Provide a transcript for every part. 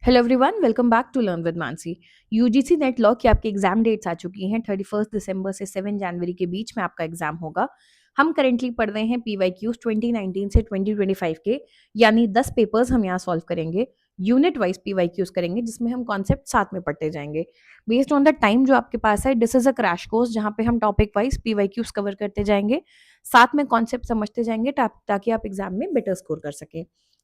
Hello everyone, welcome back to learn with Mansi. UGC NET law की आपकी exam dates आ चुकी हैं। 31 दिसंबर से 7 जनवरी के बीच में आपका एग्जाम होगा। हम करेंटली पढ़ रहे हैं पीवाईक्यूज 2019 से 2025 के, यानी 10 पेपर्स हम यहाँ सॉल्व करेंगे। यूनिट वाइज पीवाईक्यूज करेंगे जिसमें हम कॉन्सेप्ट साथ में पढ़ते जाएंगे। बेस्ड ऑन द टाइम जो आपके पास है, this is a crash course जहाँ पे हम टॉपिक वाइज पीवाईक्यूज कवर करते जाएंगे, साथ में कॉन्सेप्ट समझते जाएंगे ताकि आप एग्जाम में बेटर स्कोर कर सकें।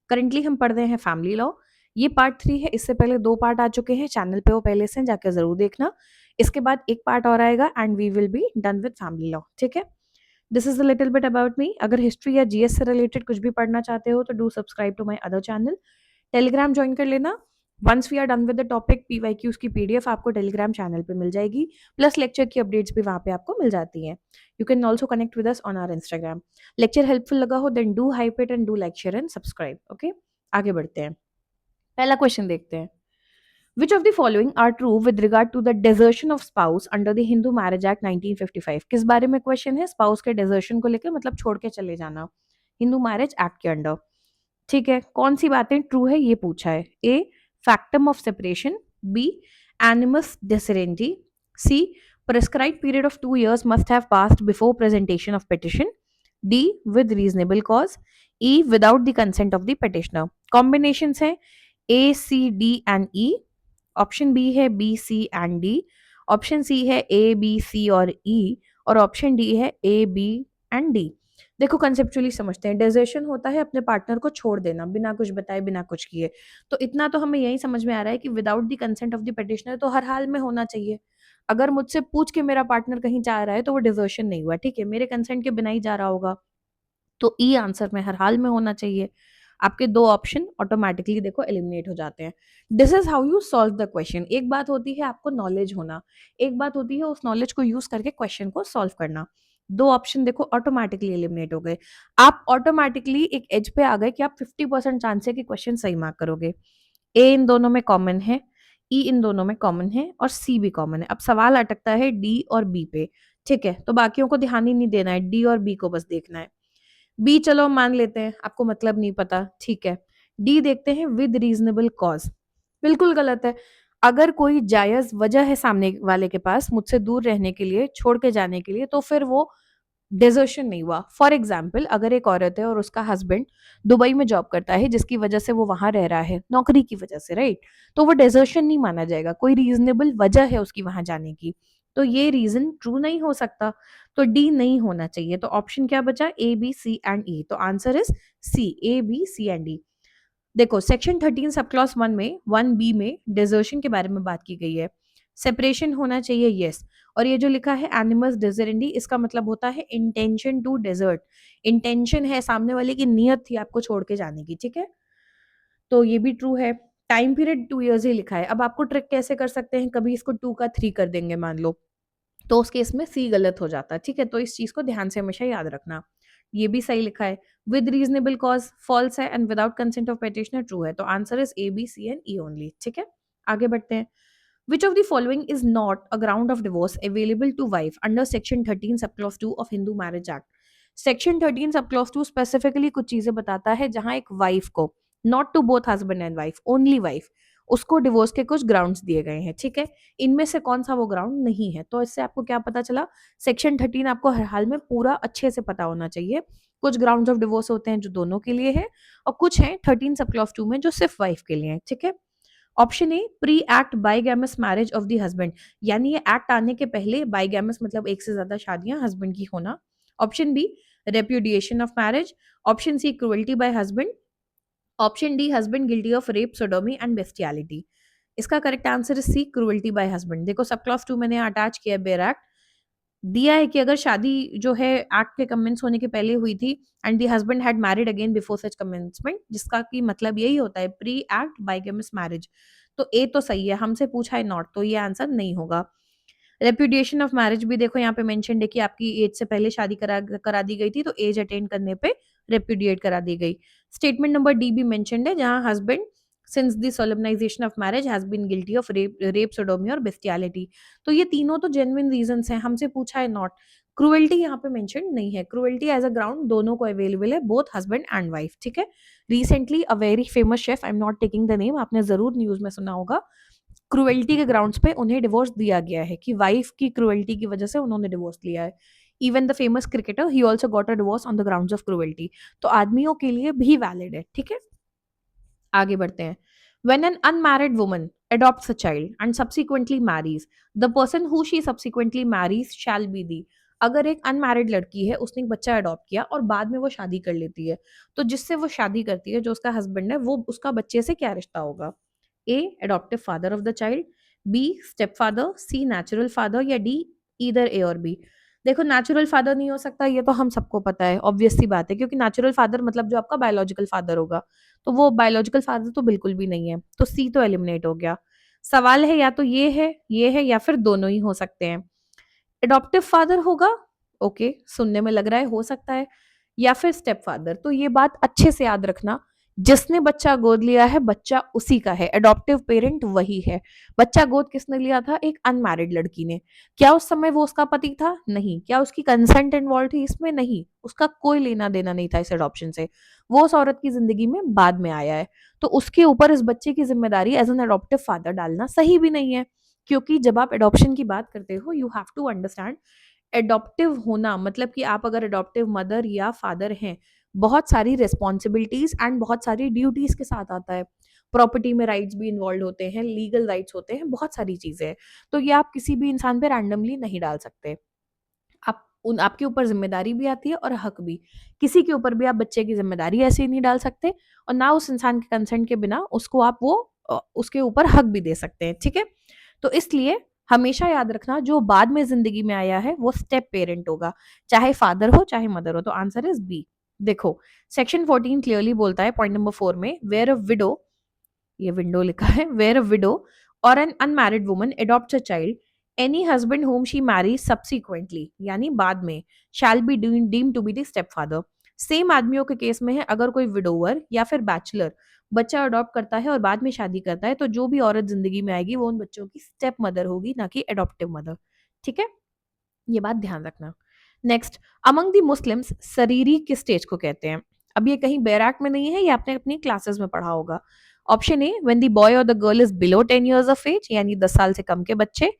करेंटली हम पढ़ रहे हैं फैमिली लॉ। ये पार्ट 3 है। इससे पहले 2 पार्ट आ चुके हैं, चैनल पे वो पहले से जाकर जरूर देखना। इसके बाद एक पार्ट और आएगा and we will be done with family law. ठीक है, this is a little bit about me. अगर हिस्ट्री या जीएस से रिलेटेड कुछ भी पढ़ना चाहते हो तो do subscribe to my other channel. Telegram join कर लेना। Once we are done with the topic, PYQs की पीडीएफ आपको टेलीग्राम चैनल पे मिल जाएगी, प्लस लेक्चर की अपडेट्स भी वहां पे आपको मिल जाती हैं। You can also connect with us on our Instagram. Lecture helpful लगा हो then do hype it and do like share and subscribe. Okay, आगे बढ़ते हैं। पहला क्वेश्चन देखते हैं। Which of the following are true with regard to the desertion of spouse under the Hindu Marriage Act 1955? किस बारे में क्वेश्चन है? स्पाउस के डिजर्शन को लेकर, मतलब छोड़ के चले जाना, हिंदू मैरिज एक्ट के अंडर। ठीक है, कौन सी बातें ट्रू है ये पूछा है। A, factum of separation. B, animus deserendi. C, prescribed period of 2 years must have passed before presentation of petition. D, with reasonable cause. E, without the consent of the petitioner. Combinations है A, C, D and E. Option B है B, C and D. Option C है A, B, सी और ई। और option D है A, B and D. देखो, conceptually समझते हैं। Desertion होता है अपने पार्टनर को छोड़ देना बिना कुछ बताए, बिना कुछ किए। तो इतना तो हमें यही समझ में आ रहा है कि without the consent of the petitioner तो हर हाल में होना चाहिए। अगर मुझसे पूछ के मेरा पार्टनर कहीं जा रहा है तो वो डिजर्शन नहीं हुआ, ठीक है, मेरे कंसेंट के बिना ही जा रहा होगा। तो ई आंसर में हर हाल में होना चाहिए। आपके दो ऑप्शन ऑटोमेटिकली देखो एलिमिनेट हो जाते हैं। This is how you solve the question. एक बात होती है आपको नॉलेज होना, एक बात होती है उस नॉलेज को यूज करके क्वेश्चन को सॉल्व करना। दो ऑप्शन देखो ऑटोमेटिकली एलिमिनेट हो गए। आप ऑटोमेटिकली एक एज पे आ गए कि आप 50% चांस है कि क्वेश्चन सही मार्क करोगे। ए इन दोनों में कॉमन है, ई इन दोनों में कॉमन है और सी भी कॉमन है। अब सवाल अटकता है डी और बी पे। ठीक है, तो बाकियों को ध्यान ही नहीं देना है, डी और बी को बस देखना है। बी चलो मान लेते हैं, आपको मतलब नहीं पता, ठीक है। डी देखते हैं, विद रीजनेबल कॉज। बिल्कुल गलत है। अगर कोई जायज वजह है सामने वाले के पास मुझसे दूर रहने के लिए, छोड़ के जाने के लिए, तो फिर वो डिजर्शन नहीं हुआ। फॉर एग्जाम्पल, अगर एक औरत है और उसका हस्बैंड दुबई में जॉब करता है जिसकी वजह से वो वहां रह रहा है, नौकरी की वजह से, राइट, तो वो डिजर्शन नहीं माना जाएगा। कोई रीजनेबल वजह है उसकी वहां जाने की, तो ये रीजन ट्रू नहीं हो सकता। तो डी नहीं होना चाहिए। तो ऑप्शन क्या बचा? A, B, C and E. तो answer is C, A, B, C and E. देखो, सेक्शन 13 सब क्लॉज 1 में 1 बी में डिजर्शन के बारे में बात की गई है। सेपरेशन होना चाहिए, यस। और ये जो लिखा है एनिमस डिजरेंडी, इसका मतलब होता है इंटेंशन टू डिजर्ट। इंटेंशन है सामने वाले की, नियत थी आपको छोड़ के जाने की, ठीक है। तो ये भी ट्रू है। टाइम पीरियड 2 years ही लिखा है। अब आपको ट्रिक कैसे कर सकते हैं, कभी इसको 2 का 3 कर देंगे मान लो, तो उस केस में सी गलत हो जाता है, ठीक है। तो इस चीज को ध्यान से हमेशा याद रखना। ये भी सही लिखा है। विद रीजनेबल कॉज फॉल्स है and without consent of petitioner true है। तो answer is A, B, C and E only, ठीक है। आगे बढ़ते हैं। Which of the following is not a ground of divorce available to wife under Section 13 subclause 2 of Hindu Marriage Act? Section 13 subclause 2 specifically कुछ चीजें बताता है जहां एक वाइफ को, not to both husband and wife, only wife, उसको divorce के कुछ ग्राउंड्स दिए गए हैं, ठीक है। इनमें से कौन सा वो ग्राउंड नहीं है? तो इससे आपको क्या पता चला? सेक्शन 13 आपको हर हाल में पूरा अच्छे से पता होना चाहिए। कुछ ग्राउंड्स ऑफ डिवोर्स होते हैं जो दोनों के लिए है, और कुछ हैं 13 सबक्लॉज 2 में जो सिर्फ वाइफ के लिए है, ठीक है। Option A, pre act bigamous marriage of the husband, यानी ये एक्ट आने के पहले बाइगैमस मतलब एक से ज्यादा शादियां हस्बैंड की होना। Option B, repudiation of marriage. Option C, cruelty by husband. Option D, husband guilty of rape, sodomy and bestiality. इसका करेक्ट आंसर है सी, क्रुएल्टी बाय हस्बैंड। देखो, सब क्लॉज 2 मैंने अटैच किया बेयर एक्ट, दिया है कि अगर शादी जो है एक्ट के कमेंस होने के पहले हुई थी and the husband had married again before such commencement, जिसका की मतलब यही होता है प्री एक्ट बाइगेमस मैरिज। तो ए तो सही है, हमसे पूछा है नॉट, तो ये आंसर नहीं होगा। रेप्यूडिएशन ऑफ मैरिज भी देखो यहाँ पे मेंशन है कि आपकी एज से पहले शादी करा दी गई थी, तो एज अटेन करने पे रेप्यूडिएट करा दी गई। स्टेटमेंट नंबर डी भी मेंशनड है जहां husband since the solemnization of marriage has been guilty of rape, sodomy और बेस्टियलिटी। तो ये तीनों तो जेन्युइन रीजंस हैं, हमसे पूछा है नॉट। क्रुएल्टी यहाँ पे मेंशन नहीं है। क्रुएल्टी एज अ ग्राउंड दोनों को अवेलेबल है, बोथ हस्बैंड एंड वाइफ, ठीक है। Recently a very famous chef, I am not taking the name, आपने जरूर न्यूज में सुना होगा, क्रुएल्टी के ग्राउंड्स पे उन्हें डिवोर्स दिया गया है कि वाइफ की क्रुएल्टी की वजह से उन्होंने डिवोर्स लिया है। Even the famous cricketer he also got a divorce on the grounds of cruelty. तो आदमियों के लिए भी वैलिड है, ठीक है। आगे बढ़ते हैं। When an unmarried woman adopts a child and subsequently marries, the person who she subsequently marries shall be the, अगर एक अनमैरिड लड़की है, उसने एक बच्चा अडॉप्ट किया और बाद में वो शादी कर लेती है, तो जिससे वो शादी करती है, जो उसका हस्बैंड है, वो उसका बच्चे से क्या रिश्ता होगा? A adoptive father of the child, B stepfather, C natural father, या डी ईदर ए और बी। देखो नेचुरल फादर नहीं हो सकता, ये तो हम सबको पता है, ऑब्वियस सी बात है, क्योंकि नेचुरल फादर मतलब जो आपका बायोलॉजिकल फादर होगा, तो वो बायोलॉजिकल फादर तो बिल्कुल भी नहीं है, तो सी तो एलिमिनेट हो गया। सवाल है या तो ये है या फिर दोनों ही हो सकते हैं। एडॉप्टिव फादर होगा, ओके, सुनने में लग रहा है हो सकता है, या फिर स्टेप फादर। तो ये बात अच्छे से याद रखना, जिसने बच्चा गोद लिया है बच्चा उसी का है, एडॉप्टिव पेरेंट वही है। बच्चा गोद किसने लिया था? एक अनमैरिड लड़की ने। क्या उस समय वो उसका पति था? नहीं। क्या उसकी कंसेंट इन्वॉल्व थी इसमें? नहीं। उसका कोई लेना देना नहीं था इस एडॉप्शन से, वो उस औरत की जिंदगी में बाद में आया है। तो उसके ऊपर इस बच्चे की जिम्मेदारी एज एन एडॉप्टिव फादर डालना सही भी नहीं है, क्योंकि जब आप एडॉप्शन की बात करते हो, you have to understand, adoptive होना मतलब कि आप अगर एडॉप्टिव मदर या फादर हैं, बहुत सारी रिस्पॉन्सिबिलिटीज एंड बहुत सारी ड्यूटीज के साथ आता है। प्रॉपर्टी में राइट्स भी इन्वॉल्व होते हैं, लीगल राइट्स होते हैं, बहुत सारी चीजें हैं। तो ये आप किसी भी इंसान पे रैंडमली नहीं डाल सकते। आप उन आपके ऊपर जिम्मेदारी भी आती है और हक भी। किसी के ऊपर भी आप बच्चे की जिम्मेदारी ऐसे ही नहीं डाल सकते, और ना उस इंसान के कंसेंट के बिना उसको आप वो उसके ऊपर हक भी दे सकते हैं, ठीक है। तो इसलिए हमेशा याद रखना, जो बाद में जिंदगी में आया है वो स्टेप पेरेंट होगा, चाहे फादर हो चाहे मदर हो। तो आंसर इज बी। देखो, सेक्शन 14 क्लियरली बोलता है पॉइंट नंबर 4 में, वेयर अ विडो, ये विंडो लिखा है, वेयर अ विडो और an unmarried woman adopts a child, any husband whom she marry subsequently, यानी बाद में, shall be deem to be the stepfather. Same आदमियों के केस में है, अगर कोई विडोवर या फिर बैचलर बच्चा अडॉप्ट करता है और बाद में शादी करता है, तो जो भी औरत जिंदगी में आएगी वो उन बच्चों की स्टेप मदर होगी, ना कि एडॉप्टिव मदर, ठीक है। ये बात ध्यान रखना। नेक्स्ट, अमंग द मुस्लिम्स शरीरी किस स्टेज को कहते हैं? अब ये कहीं बैराक में नहीं है, ये आपने अपनी क्लासेस में पढ़ा होगा। Option A, when the boy और the girl is below 10 years of age, यानी 10 साल से कम के बच्चे।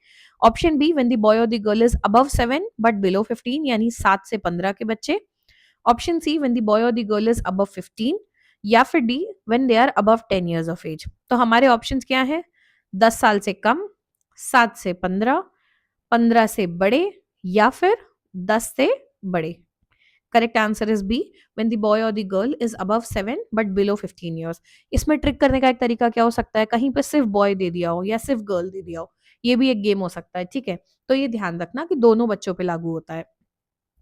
Option B, when the boy और the girl is above 7 but below 15, यानी 7 से 15 के बच्चे। Option C, when the boy और द गर्ल इज अबव 15, या फिर D, when they are above 10 years of age. तो हमारे ऑप्शंस क्या हैं? 10 साल से कम, 7 से 15, 15 से बड़े, या फिर 10 से बड़े। Correct answer is B, when the boy और the girl is above 7 but below 15 years. इसमें ट्रिक करने का एक तरीका क्या हो सकता है? कहीं पे सिर्फ बॉय दे दिया हो या सिर्फ गर्ल दे दिया हो, ये भी एक गेम हो सकता है, ठीक है। तो ये ध्यान रखना कि दोनों बच्चों पे लागू होता है।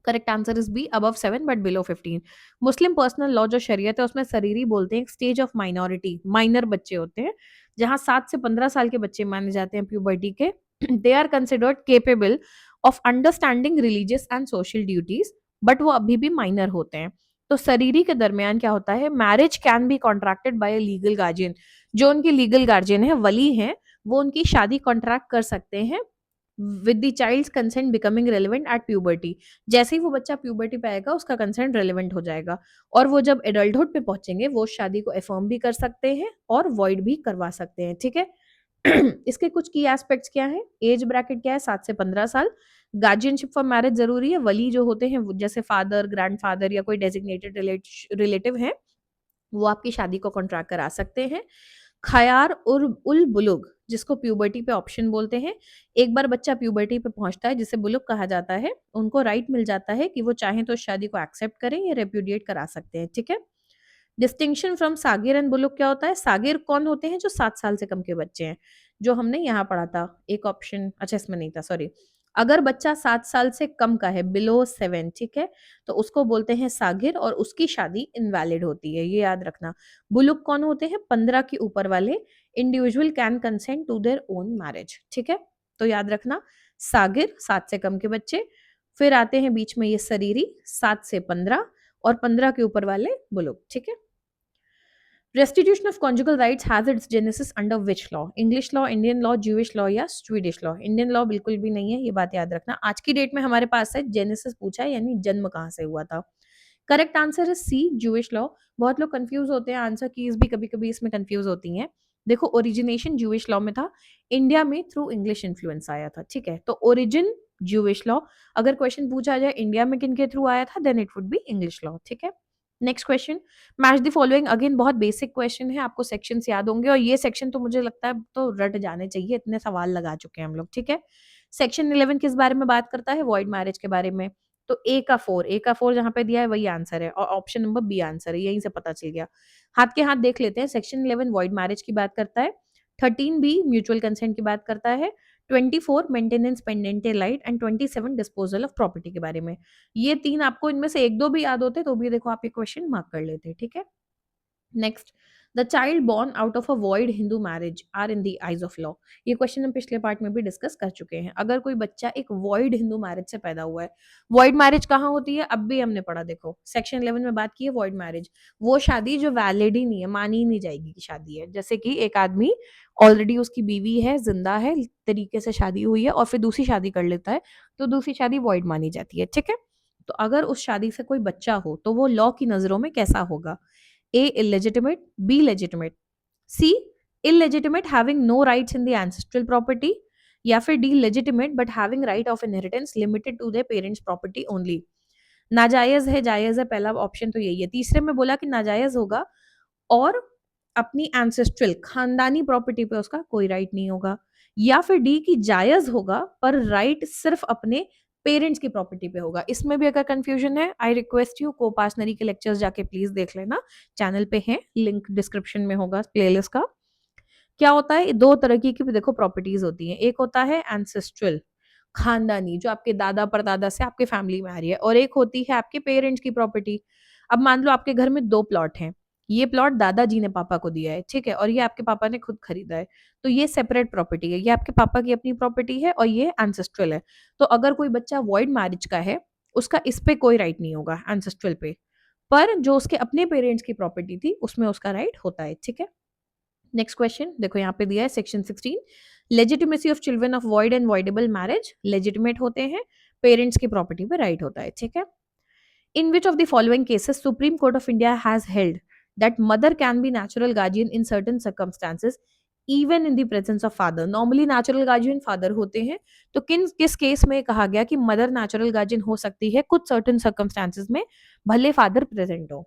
Correct answer is B, above 7 but below 15। Muslim personal law जो शरीयत है उसमें शरीरी बोलते हैं स्टेज ऑफ माइनॉरिटी, माइनर बच्चे होते हैं, जहां 7 से 15 साल के बच्चे माने जाते हैं प्यूबर्टी के। They are considered capable of understanding religious and social duties, but वो अभी भी माइनर होते हैं। तो शरीरी के दरमियान क्या होता है? Marriage can be contracted by a legal guardian, जो उनके लीगल गार्जियन है, वली हैं, वो उनकी शादी कॉन्ट्रैक्ट कर सकते हैं with the child's consent becoming relevant at puberty. जैसे ही वो बच्चा प्यूबर्टी पे आएगा उसका कंसेंट रेलेवेंट हो जाएगा, और वो जब एडल्टहुड पे पहुंचेंगे वो शादी को अफर्म भी कर सकते हैं और वॉइड भी करवा सकते हैं, ठीक है। इसके कुछ की एस्पेक्ट्स क्या है? एज ब्रैकेट क्या है? 7 से 15 साल। गार्जियनशिप फॉर मैरिज जरूरी है, वली जो होते हैं जैसे फादर, ग्रैंडफादर या कोई डेजिग्नेटेड रिलेटिव है, वो आपकी शादी को कॉन्ट्रैक्ट करा सकते हैं। खयार और उल बुलुग, जिसको प्यूबर्टी पे ऑप्शन बोलते हैं, एक बार बच्चा प्यूबर्टी पे पहुंचता है जिसे बुलुग कहा जाता है, उनको राइट मिल जाता है कि वो चाहें तो शादी को एक्सेप्ट करें या रेप्यूडिएट करा सकते हैं, ठीक है। डिस्टिंक्शन फ्रॉम सागिर एंड बुलुग क्या होता है? सागिर कौन होते हैं? जो 7 साल से कम के बच्चे हैं, जो हमने यहाँ पढ़ा था। एक ऑप्शन, अच्छा इसमें नहीं था, सॉरी। अगर बच्चा 7 साल से कम का है, बिलो 7, ठीक है, तो उसको बोलते हैं सागिर, और उसकी शादी इनवैलिड होती है, ये याद रखना। बुलुग कौन होते हैं? 15 के ऊपर वाले individual can consent to their own marriage, ठीक है। तो याद रखना, सागिर 7 से कम के बच्चे, फिर आते हैं बीच में ये शरीरी 7 से 15, और 15 के ऊपर वाले बुलुग, ठीक है। Restitution of conjugal rights has its genesis under which law? English law, Indian law, Jewish law या स्वीडिश लॉ? इंडियन लॉ बिल्कुल भी नहीं है, ये बात याद रखना। आज की डेट में हमारे पास है जेनेसिस पूछा है, यानी जन्म कहाँ से हुआ था। करेक्ट आंसर है सी, ज्यूइश लॉ। बहुत लोग कंफ्यूज होते हैं, आंसर कीज भी कभी कभी इसमें कंफ्यूज होती हैं। देखो, ओरिजिनेशन ज्यूइश लॉ में था, इंडिया में थ्रू इंग्लिश इन्फ्लुएंस आया था, ठीक है। तो ओरिजिन ज्यूइश लॉ। अगर क्वेश्चन पूछा जाए इंडिया में किन के थ्रू आया था, then it would be English law, ठीक है। Next question, match the following. Again बहुत बेसिक क्वेश्चन है, आपको सेक्शंस याद होंगे, और ये सेक्शन तो मुझे लगता है तो रट जाने चाहिए, इतने सवाल लगा चुके हैं हम लोग, ठीक है। सेक्शन 11 किस बारे में बात करता है? वॉइड मैरिज के बारे में। तो ए का 4 जहां पे दिया है वही आंसर है, और ऑप्शन नंबर बी आंसर है, यहीं से पता चल गया। हाथ के हाथ देख लेते हैं। सेक्शन 11 वॉइड मैरिज की बात करता है, 13 बी म्यूचुअल कंसेंट की बात करता है, 24 maintenance pendente lite, and 27 disposal of property के बारे में। ये 3 आपको इनमें से 1-2 भी याद होते तो भी देखो आप ये क्वेश्चन मार्क कर लेते, ठीक है। Next, the child born out of a void Hindu marriage are in the eyes of law. ये क्वेश्चन हम पिछले पार्ट में भी डिस्कस कर चुके हैं। अगर कोई बच्चा एक वॉइड हिंदू मैरिज से पैदा हुआ है, वॉइड मैरिज कहाँ होती है अब भी हमने पढ़ा, देखो सेक्शन 11 में बात की है वॉइड मैरिज, वो शादी जो वैलिड ही नहीं है, मानी ही नहीं जाएगी की शादी है। जैसे कि एक आदमी ऑलरेडी उसकी बीवी है, जिंदा है, तरीके से शादी हुई है, और फिर दूसरी शादी कर लेता है, तो दूसरी शादी वॉइड मानी जाती है, ठीक है। तो अगर उस शादी से कोई बच्चा हो तो वो लॉ की नजरों में कैसा होगा? A illegitimate, B legitimate, C illegitimate having no rights in the ancestral property, या फिर D legitimate but having right of inheritance limited to their parents property only। नाजायज है, जायज है, पहला ऑप्शन तो यही है। तीसरे में बोला कि नाजायज होगा और अपनी एंसेस्ट्रल खानदानी प्रॉपर्टी पे उसका कोई राइट नहीं होगा, या फिर डी की जायज होगा पर राइट सिर्फ अपने पेरेंट्स की प्रॉपर्टी पे होगा। इसमें भी अगर कंफ्यूजन है, आई रिक्वेस्ट यू कोपासनरी के लेक्चर्स जाके प्लीज देख लेना, चैनल पे है, लिंक डिस्क्रिप्शन में होगा प्लेलिस्ट का। क्या होता है, दो तरह की भी देखो प्रॉपर्टीज होती हैं। एक होता है एंसेस्ट्रल, खानदानी, जो आपके दादा परदादा से आपके फैमिली में आ रही है, और एक होती है आपके पेरेंट्स की प्रॉपर्टी। अब मान लो आपके घर में 2 प्लॉट हैं, ये प्लॉट दादाजी ने पापा को दिया है, ठीक है, और ये आपके पापा ने खुद खरीदा है, तो ये सेपरेट प्रॉपर्टी है, ये आपके पापा की अपनी प्रॉपर्टी है और ये एंसेस्ट्रल है। तो अगर कोई बच्चा वॉइड मैरिज का है, उसका इस पे कोई राइट नहीं होगा एंसेस्ट्रल पे, पर जो उसके अपने पेरेंट्स की प्रॉपर्टी थी उसमें उसका राइट होता है, ठीक है। नेक्स्ट क्वेश्चन देखो, यहाँ पे दिया है section 16, legitimacy of children of void and voidable marriage, legitimate होते हैं, पेरेंट्स की प्रॉपर्टी पे राइट होता है, ठीक है। In which of the following cases Supreme Court of India has held that mother can be natural guardian in certain circumstances even in the presence of father? Normally natural guardian father होते हैं, तो किस case में कहा गया कि mother natural guardian हो सकती है कुछ सर्टेन सर्कमस्टांसेस में, भले फादर प्रेजेंट हो?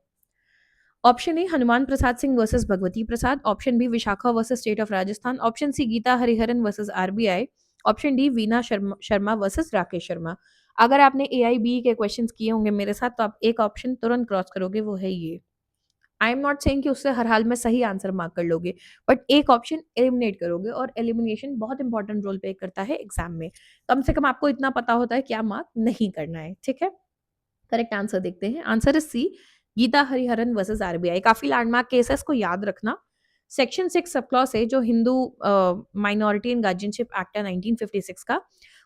Option A Hanuman Prasad Singh versus Bhagwati Prasad, option B Vishakha versus state of Rajasthan, option C Gita Hariharan versus RBI, option D Veena Sharma versus Rakesh Sharma. अगर आपने AIB के क्वेश्चंस किए होंगे मेरे साथ, तो आप एक ऑप्शन तुरंत क्रॉस करोगे, वो है ये। आई एम नॉट सेइंग कि उससे हर हाल में सही आंसर मार्क कर लोगे, बट एक ऑप्शन एलिमिनेट करोगे, और एलिमिनेशन बहुत इंपॉर्टेंट रोल प्ले करता है एग्जाम में। कम से कम आपको इतना पता होता है क्या मार्क नहीं करना है, ठीक है। करेक्ट आंसर देखते हैं, answer is C, Gita Hariharan versus RBI. काफी लैंडमार्क केस है, इसको याद रखना। सेक्शन 6 सब क्लॉज है जो Hindu minority and guardianship act है 1956 का,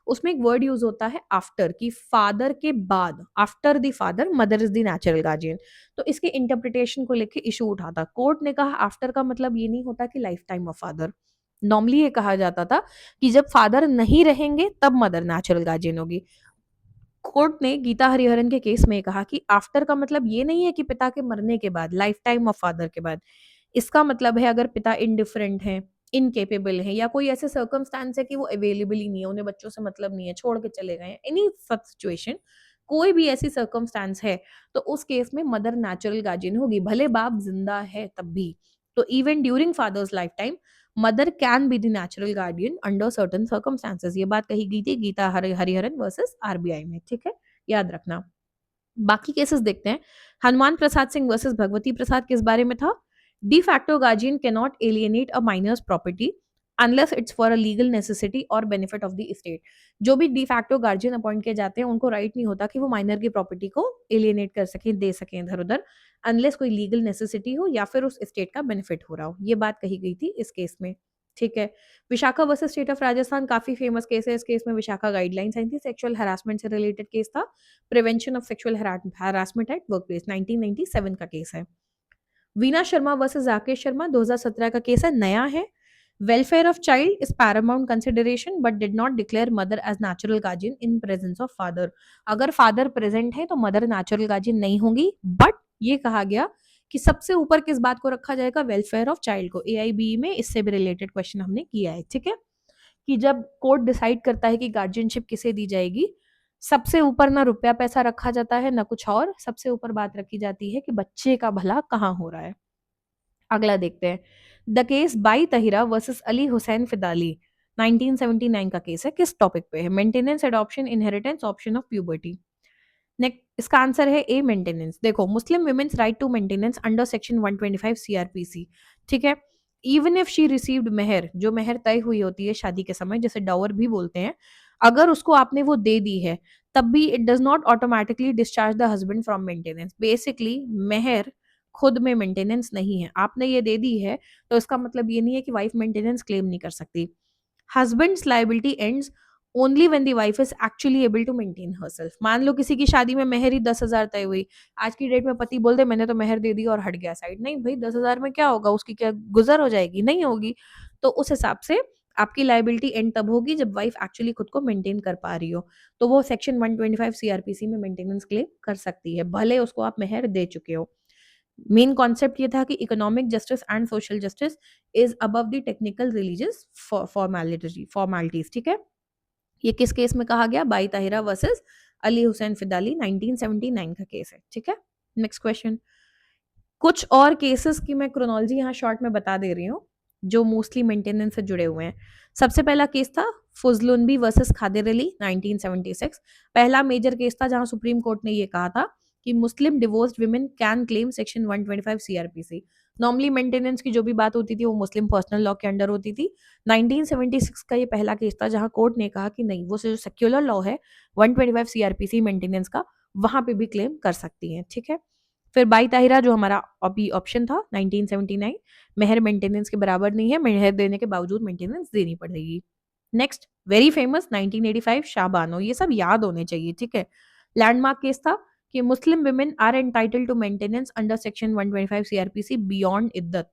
उसमें एक वर्ड यूज होता है आफ्टर, की फादर के बाद, after the father mother is the natural guardian. तो इसके इंटरप्रिटेशन को लेके इशू उठा था, कोर्ट ने कहा आफ्टर का मतलब ये नहीं होता कि life time of father, normally ये कहा जाता था कि जब फादर नहीं रहेंगे तब मदर नेचुरल गार्जियन होगी। कोर्ट ने गीता हरिहरन के केस में कहा कि आफ्टर का मतलब ये नहीं है कि पिता के मरने के बाद, लाइफ टाइम ऑफ फादर के बाद। इसका मतलब है अगर पिता इनडिफरेंट हैं, इनकेपेबल हैं, या कोई ऐसे सर्कमस्टांस है कि वो अवेलेबल ही नहीं है, उन्हें बच्चों से मतलब नहीं है, छोड़ के चले गए हैं, एनी सच सिचुएशन, कोई भी ऐसी सर्कमस्टांस है, तो उस केस में मदर नेचुरल गार्जियन होगी, भले बाप जिंदा है तब भी। तो even during father's life time mother can be the natural guardian under certain circumstances. ये बात कही गई थी गीता हरिहरन वर्सेस आरबीआई में, ठीक है, याद रखना। बाकी केसेस देखते हैं। हनुमान प्रसाद सिंह वर्सेस भगवती प्रसाद किस बारे में था? De facto guardian can not alienate a minor's property unless it's for a legal necessity और बेनिफिट ऑफ द स्टेट। जो भी डी फैक्टो गार्जियन अपॉइंट किए जाते हैं उनको राइट नहीं होता कि वो माइनर की प्रॉपर्टी को एलियनेट कर सकें, दे सकें इधर उधर, अनलेस कोई लीगल नेसेसिटी हो या फिर उस स्टेट का बेनिफिट हो रहा हो। ये बात कही गई थी इस केस में, ठीक है। Vishakha versus state of Rajasthan काफी फेमस केस है। इस केस में विशाखा गाइडलाइंस आई थी, सेक्सुअल हरासमेंट से रिलेटेड केस था, prevention of sexual harassment at workplace, 1997 का केस है। वीना शर्मा वर्सेस राकेश शर्मा 2017 का केस है, नया है। Welfare of child is paramount consideration but did not declare mother as natural guardian in presence of father. अगर father present है तो मदर नेचुरल गार्जियन नहीं होंगी, बट ये कहा गया कि सबसे ऊपर किस बात को रखा जाएगा, वेलफेयर ऑफ चाइल्ड को। एआईबी में इससे भी रिलेटेड क्वेश्चन हमने किया है, ठीक है। कि जब कोर्ट डिसाइड करता है कि गार्जियनशिप किसे दी जाएगी, सबसे ऊपर ना रुपया पैसा रखा जाता है ना कुछ और, सबसे ऊपर बात रखी जाती है कि बच्चे का भला कहाँ हो रहा है। अगला देखते हैं, the case Bai Tahira versus Ali Hussain Fidaali 1979 का केस है, किस टॉपिक पे है, maintenance, adoption, inheritance, option of puberty. Next इसका आंसर है ए, मेंटेनेंस। देखो, Muslim women's right to maintenance under section 125 CrPC, ठीक है। Even if she received mehr, जो मेहर तय हुई होती है शादी के समय, जैसे डावर भी बोलते हैं, अगर उसको आपने वो दे दी है, तब भी it does not automatically discharge the husband from maintenance. Basically मेहर खुद में मेंटेनेंस नहीं है, आपने ये दे दी है तो इसका मतलब ये नहीं है कि वाइफ मेंटेनेंस क्लेम नहीं कर सकती। Husband's liability ends only when the wife is actually able to maintain herself. मान लो किसी की शादी में मेहर ही 10,000 तय हुई, आज की डेट में पति बोल दे मैंने तो मेहर दे दी और हट गया साइड, नहीं भाई, 10,000 में क्या होगा, उसकी क्या गुजर हो जाएगी, नहीं होगी। तो उस हिसाब से आपकी लाइबिलिटी एंड तब होगी जब वाइफ एक्चुअली खुद को मेंटेन कर पा रही हो, तो वो सेक्शन 125 सीआरपीसी में मेंटेनेंस क्लेम कर सकती है, भले उसको आप मेहर दे चुके हो। मेन कॉन्सेप्ट ये था कि economic justice and social justice is above the technical religious formalities, ठीक है। ये किस केस में कहा गया, बाई ताहिरा वर्सेस अली हुसैन फिदाली 1979 का केस है, ठीक है। नेक्स्ट क्वेश्चन, कुछ और केसेस की मैं क्रोनोलॉजी यहाँ शॉर्ट में बता दे रही हूँ जो मोस्टली मेंटेनेंस से जुड़े हुए हैं। सबसे पहला केस था फजलुनबी वर्सेस खादिर अली 1976। पहला मेजर केस था जहां सुप्रीम कोर्ट ने ये कहा था कि Muslim divorced women can claim section 125 CrPC. Normally maintenance की जो भी बात होती थी वो मुस्लिम पर्सनल लॉ के अंडर होती थी। 1976 का ये पहला केस था जहां कोर्ट ने कहा कि नहीं, वो जो सेक्युलर लॉ है 125 सीआरपीसी मेंटेनेंस का, वहां पे भी क्लेम कर सकती हैं, ठीक है। फिर बाई ताहिरा जो हमारा अभी ऑप्शन था 1979, मेहर मेंटेनेंस के बराबर नहीं है, मेहर देने के बावजूद मेंटेनेंस देनी पड़ेगी। नेक्स्ट वेरी फेमस 1985 शाबानो, ये सब याद होने चाहिए, ठीक है। लैंडमार्क केस था कि Muslim women are entitled to maintenance under section 125 CrPC beyond iddat.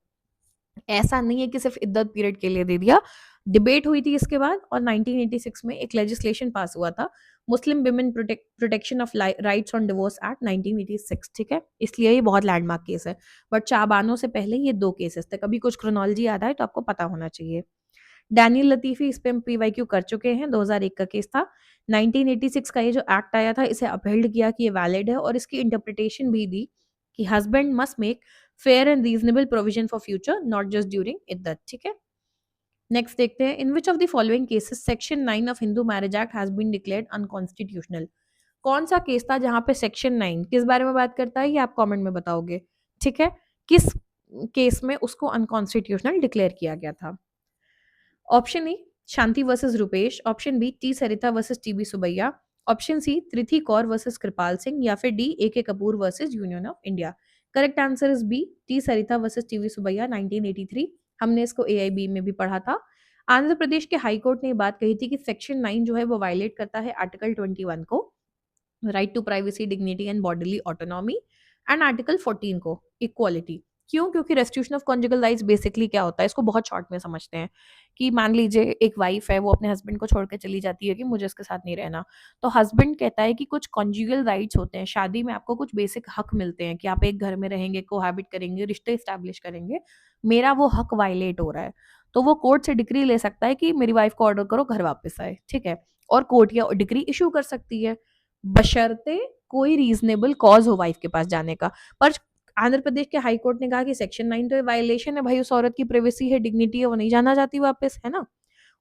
ऐसा नहीं है कि सिर्फ इद्दत पीरियड के लिए दे दिया। डिबेट हुई थी इसके बाद और 1986 में एक लेजिस्लेशन पास हुआ था, Muslim women protection of rights on divorce act 1986, ठीक है। इसलिए ये बहुत लैंडमार्क केस है। बट चाबानो से पहले ये दो केसेस थे, कभी कुछ क्रोनोलॉजी याद है तो आपको पता होना चाहिए। डैनियल लतीफी इस पे पीवाईक्यू कर चुके हैं, 2001 का केस था। 1986 का ये जो एक्ट आया था इसे अपहेल्ड किया कि ये वैलिड है और इसकी इंटरप्रिटेशन भी दी कि husband must make fair and reasonable provision for future, not just during iddat, ठीक है। नेक्स्ट देखते हैं, in which of the following cases section 9 of Hindu marriage act has been declared unconstitutional. कौन सा केस था जहां पे सेक्शन 9 किस बारे में बात करता है, ये आप कमेंट में बताओगे, ठीक है। किस केस में उसको अनकॉन्स्टिट्यूशनल डिक्लेयर किया गया था। Option A Shanti versus Rupesh, option B T Sarita versus TB Subbaiah, option C Tirath Kaur versus Kirpal Singh, या फिर D A K Kapoor versus union of India. Correct answer is B, T Sarita versus TB Subbaiah 1983। हमने इसको एआईबी में भी पढ़ा था। आंध्र प्रदेश के हाई कोर्ट ने ये बात कही थी कि सेक्शन 9 जो है वो वायलेट करता है आर्टिकल 21 को, right to privacy, dignity and bodily autonomy, and article 14 को, इक्वालिटी। क्यों? क्योंकि restitution of conjugal rights basically क्या होता है, इसको बहुत शॉर्ट में समझते हैं कि मान लीजिए एक वाइफ है, वो अपने हस्बैंड को छोड़ के चली जाती है कि मुझे इसके साथ नहीं रहना, तो हस्बैंड कहता है कि कुछ कॉन्जुगल राइट्स होते हैं, शादी में आपको कुछ बेसिक हक मिलते हैं कि आप एक घर में रहेंगे, कोहैबिट करेंगे, रिश्ते स्टैब्लिश करेंगे, मेरा वो हक वायलेट हो रहा है। तो वो कोर्ट से डिग्री ले सकता है कि मेरी वाइफ को ऑर्डर करो घर वापस आए, ठीक है। और कोर्ट या डिग्री इशू कर सकती है बशर्ते कोई रीजनेबल कॉज हो वाइफ के पास जाने का। पर आंध्र प्रदेश के हाई कोर्ट ने कहा कि सेक्शन 9 तो वायलेशन है भाई, उस औरत की प्राइवेसी है, डिग्निटी है, वो नहीं जाना चाहती वापस, है ना।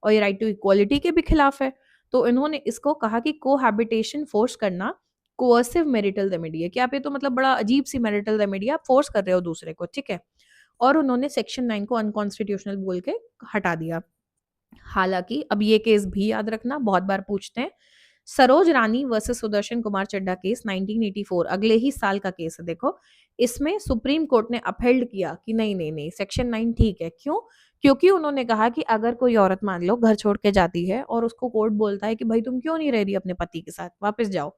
और ये राइट टू इक्वालिटी के भी खिलाफ है। तो इन्होंने इसको कहा कि कोहैबिटेशन फोर्स करना कोअर्सिव मैरिटल रेमेडी है, कि आप ये तो मतलब बड़ा अजीब सी मैरिटल रेमेडी आप फोर्स कर रहे हो दूसरे को, ठीक है। और उन्होंने सेक्शन 9 को अनकॉन्स्टिट्यूशनल बोल के हटा दिया। हालांकि अब ये केस भी याद रखना, बहुत बार पूछते हैं, सरोज रानी वर्सेस सुदर्शन कुमार चड्ढा केस 1984, अगले ही साल का केस है। देखो, इसमें सुप्रीम कोर्ट ने अपहेल्ड किया कि नहीं नहीं नहीं, सेक्शन 9 ठीक है। क्यों? क्योंकि उन्होंने कहा कि अगर कोई औरत मान लो घर छोड़ के जाती है और उसको कोर्ट बोलता है कि भाई तुम क्यों नहीं रह रही अपने पति के साथ, वापस जाओ,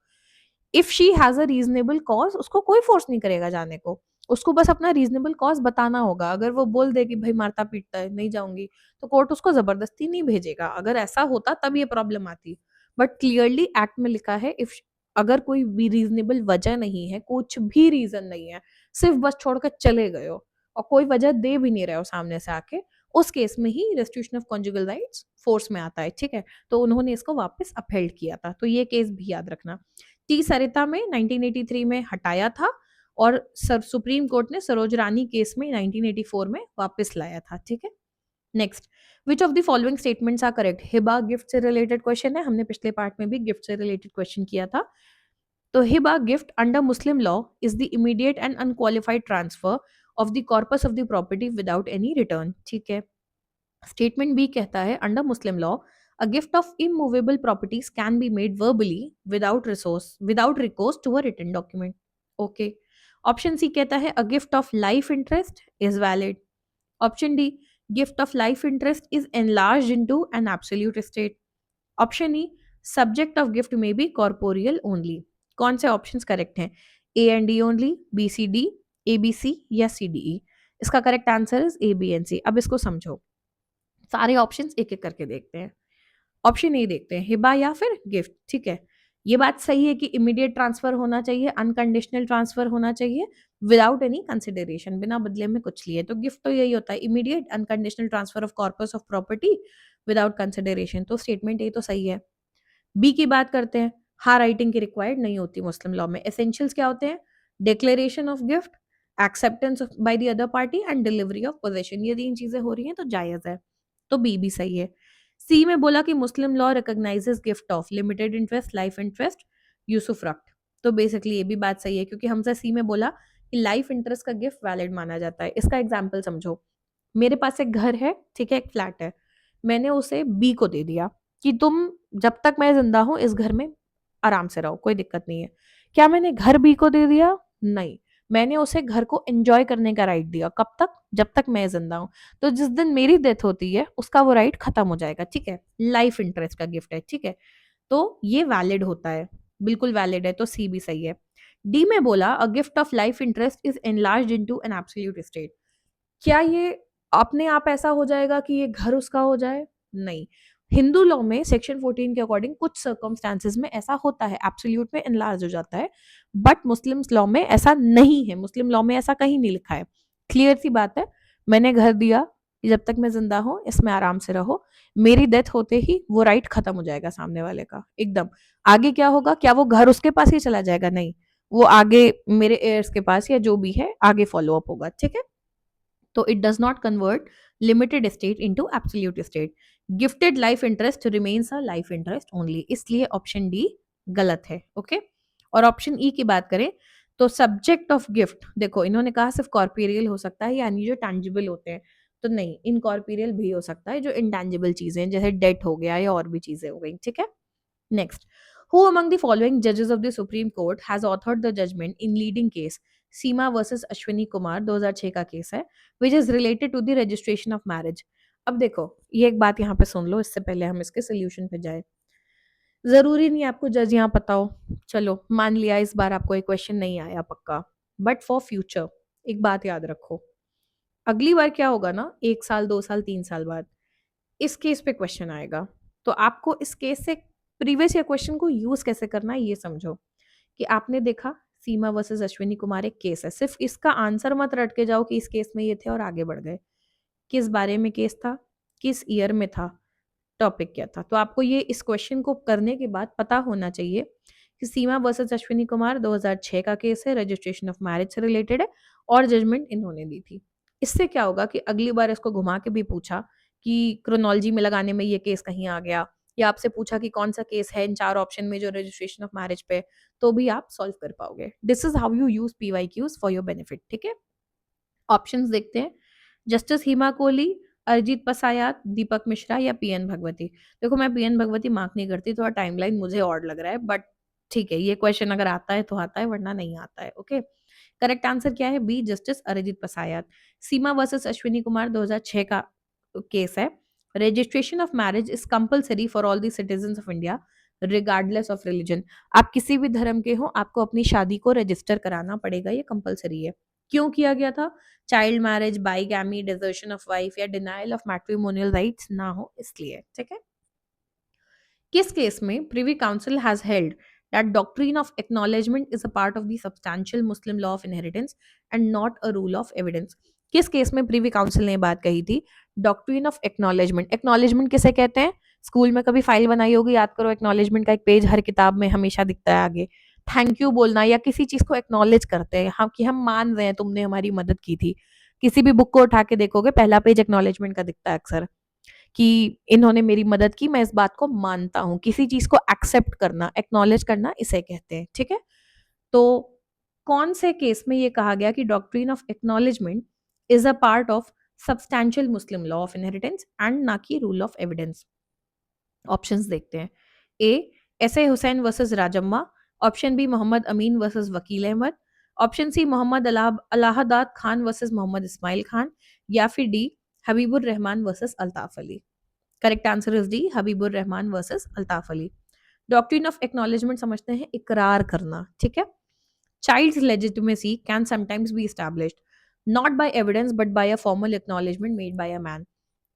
if she has a reasonable cause, उसको कोई फोर्स नहीं करेगा जाने को। उसको बस अपना रीज़नेबल कॉज़ बताना होगा। अगर वो बोल दे कि भई मारता-पीटता है, नहीं जाऊँगी, तो कोर्ट उसको ज़बरदस्ती नहीं भेजेगा। अगर ऐसा होता तब ये प्रॉब्लम आती। बट क्लियरली एक्ट में लिखा है इफ अगर कोई भी रीज़नेबल वजह नहीं है, कुछ भी रीज़न नहीं है, सिर्फ़ बस छोड़ के चले गए हो और कोई वजह दे भी नहीं रहे हो सामने से आके, उस केस में ही restriction of conjugal rights force में आता है, ठीक है? तो उन्होंने इसको वापस अपहेल्ड किया था। तो ये केस भी याद रखना। टी सरिता में 1983 में हटाया था और सुप्रीम कोर्ट ने सरोज रानी केस में 1984 में वापस लाया था, ठीक है? Next, which of the following statements are correct? हिबा गिफ्ट से रिलेटेड क्वेश्चन है, हमने पिछले पार्ट में भी गिफ्ट से रिलेटेड क्वेश्चन किया था। तो हिबा gift under Muslim law is the immediate and unqualified transfer of the corpus of the property without any return, ठीक है? स्टेटमेंट बी कहता है under Muslim law a gift of immovable properties can be made verbally without recourse to a written document, okay? Option C कहता है a gift of life interest is valid. Option D, gift of life interest is enlarged into an absolute estate. Option E, subject of gift में be corporeal only. कौन से options correct हैं? A and D only, B C D, A B C या C D E? इसका correct answer is A B and C. अब इसको समझो, सारे ऑप्शंस एक एक करके देखते हैं। ऑप्शन ए देखते हैं, हिबा या फिर गिफ्ट, ठीक है? ये बात सही है कि इमीडिएट ट्रांसफर होना चाहिए, अनकंडीशनल ट्रांसफर होना चाहिए, विदाउट एनी कंसिडरेशन, बिना बदले में कुछ लिए। तो गिफ्ट तो यही होता है, immediate unconditional transfer of corpus of property without consideration. तो स्टेटमेंट ए तो सही है। बी की बात करते हैं, हाँ राइटिंग की रिक्वायर्ड नहीं होती मुस्लिम लॉ में। एसेंशियल्स क्या होते हैं? Declaration of gift, acceptance by the other party and delivery of possession. ये तीन चीजें हो रही हैं तो जायज है। तो बी भी सही है। सी में बोला कि Muslim law recognizes gift of limited interest, life interest, usufruct. तो बेसिकली ये भी बात सही है क्योंकि हमसे सी में बोला कि लाइफ इंटरेस्ट का गिफ्ट वैलिड माना जाता है। इसका एग्जाम्पल समझो, मेरे पास एक घर है, ठीक है, एक फ्लैट है, मैंने उसे बी को दे दिया कि तुम जब तक मैं जिंदा हूं इस घर में आराम से रहो, कोई दिक्कत नहीं है। क्या मैंने घर बी को दे दिया? नहीं, मैंने उसे घर को एंजॉय करने का राइट दिया। कब तक? जब तक मैं जिंदा हूं। तो जिस दिन मेरी डेथ होती है उसका वो राइट खत्म हो जाएगा, ठीक है? लाइफ इंटरेस्ट का गिफ्ट है, ठीक है? तो ये वैलिड होता है, बिल्कुल वैलिड है। तो सी भी सही है। डी में बोला अ gift of life interest is enlarged into an absolute state. क्या ये अपने आप ऐसा हो जाएगा कि ये घर उसका हो जाए? नहीं। हिंदू लॉ में सेक्शन 14 के अकॉर्डिंग कुछ सर्कमस्टांसेस में ऐसा होता है, एब्सोल्यूट में एनलार्ज हो जाता है, बट मुस्लिम लॉ में ऐसा नहीं है। मुस्लिम लॉ में ऐसा कहीं नहीं लिखा है। क्लियर सी बात है, मैंने घर दिया कि जब तक मैं जिंदा हूं इसमें आराम से रहो, मेरी डेथ होते ही वो राइट खत्म हो जाएगा सामने वाले का एकदम। आगे क्या होगा? क्या वो घर उसके पास ही चला जाएगा? नहीं, वो आगे मेरे एयर्स के पास या जो भी है आगे फॉलो अप होगा, ठीक है? तो it does not convert limited estate into absolute estate. Gifted life interest remains a life interest only, इसलिए ऑप्शन डी गलत है, ओके? और ऑप्शन ई की बात करें तो सब्जेक्ट ऑफ गिफ्ट, देखो इन्होंने कहा सिर्फ कॉर्पोरियल हो सकता है, यानी जो टैंजिबल होते हैं, तो नहीं, इनकॉर्पोरियल भी हो सकता है, जो इंटैंजिबल चीजें जैसे डेट हो गया या और भी चीजें हो गई, ठीक है? Next, who among the following judges of the Supreme Court has authored the judgment in leading case Seema versus Ashwani Kumar 2006 का केस है, which is related to the registration of marriage? अब देखो, ये एक बात यहाँ पे सुन लो, इससे पहले हम इसके सोल्यूशन पे जाए। जरूरी नहीं आपको जज यहाँ पता हो, चलो मान लिया इस बार आपको एक क्वेश्चन नहीं आया पक्का, बट फॉर फ्यूचर एक बात याद रखो, अगली बार क्या होगा ना, 1 साल 2 साल 3 साल बाद इस केस पे क्वेश्चन आएगा, तो आपको इस केस से प्रीवियस ईयर क्वेश्चन को यूज कैसे करना है ये समझो। कि आपने देखा सीमा वर्सेस अश्विनी कुमार एक केस है, सिर्फ इसका आंसर मत रट के जाओ कि इस केस में ये थे और आगे बढ़ गए। किस बारे में केस था, किस ईयर में था, टॉपिक क्या था? तो आपको ये इस क्वेश्चन को करने के बाद पता होना चाहिए कि सीमा वर्सेस अश्विनी कुमार 2006 का केस है, रजिस्ट्रेशन ऑफ मैरिज से रिलेटेड है और जजमेंट इन्होंने दी थी। इससे क्या होगा कि अगली बार इसको घुमा के भी पूछा कि क्रोनोलॉजी में लगाने में ये केस कहीं आ गया, या आपसे पूछा कि कौन सा केस है इन 4 ऑप्शन में जो रजिस्ट्रेशन ऑफ मैरिज पे, तो भी आप सॉल्व कर पाओगे। This is how you use PYQs for your benefit, ठीक है? ऑप्शंस देखते हैं, जस्टिस हिमा कोहली, अरिजीत पसायात, दीपक मिश्रा या पीएन भगवती। देखो मैं पीएन भगवती मार्क नहीं करती, थोड़ा टाइमलाइन मुझे ऑड लग रहा है, बट ठीक है, ये क्वेश्चन अगर आता है तो आता है, वरना नहीं आता है, ओके? करेक्ट आंसर क्या है? B, justice Arijit Pasayat. Seema versus Ashwani Kumar 2006 का केस है, registration of marriage is compulsory for all the citizen of India regardless of religion. आप किसी भी धर्म के हो, आपको अपनी शादी को रजिस्टर कराना पड़ेगा, ये कंपलसरी है। क्यों किया गया था? Child marriage, bigamy, desertion of wife या डिनायल ऑफ मैट्रिमोनियल राइट्स ना हो इसलिए, ठीक है। किस केस में privy council has held that doctrine of acknowledgement is a part of the substantial Muslim law of inheritance and not a rule of evidence? किस case में प्रिवी काउंसिल ने ये बात कही थी? Doctrine of acknowledgement. एक्नॉलेजमेंट किसे कहते हैं? स्कूल में कभी फाइल बनाई होगी, याद करो, एक्नॉलेजमेंट का एक पेज हर किताब में हमेशा दिखता है आगे। थैंक यू बोलना या किसी चीज को एक्नॉलेज करते हैं हम, कि हम मान रहे हैं तुमने हमारी मदद की थी। किसी भी बुक को उठा के देखोगे पहला पेज एक्नॉलेजमेंट का दिखता है अक्सर, कि इन्होंने मेरी मदद की, मैं इस बात को मानता हूँ। किसी चीज को एक्सेप्ट करना, एक्नॉलेज करना, इसे कहते हैं, ठीक है। तो कौन से केस में ये कहा गया कि doctrine of acknowledgement is a part of substantial Muslim law of inheritance and ना कि रूल ऑफ एविडेंस? ऑप्शंस देखते हैं। A, S A Hussain versus Rajamma. Option B, Mohammad Amin versus Vakil Ahmad. Option C, Mohammad Allahdad Khan versus Mohammad Ismail Khan. या फिर D, Habibur Rahman versus Altaf Ali. Correct answer is D, Habibur Rahman versus Altaf Ali. Doctrine of acknowledgement समझते हैं इकरार करना, ठीक है। Child's legitimacy can sometimes be established not by evidence but by a formal acknowledgement made by a man.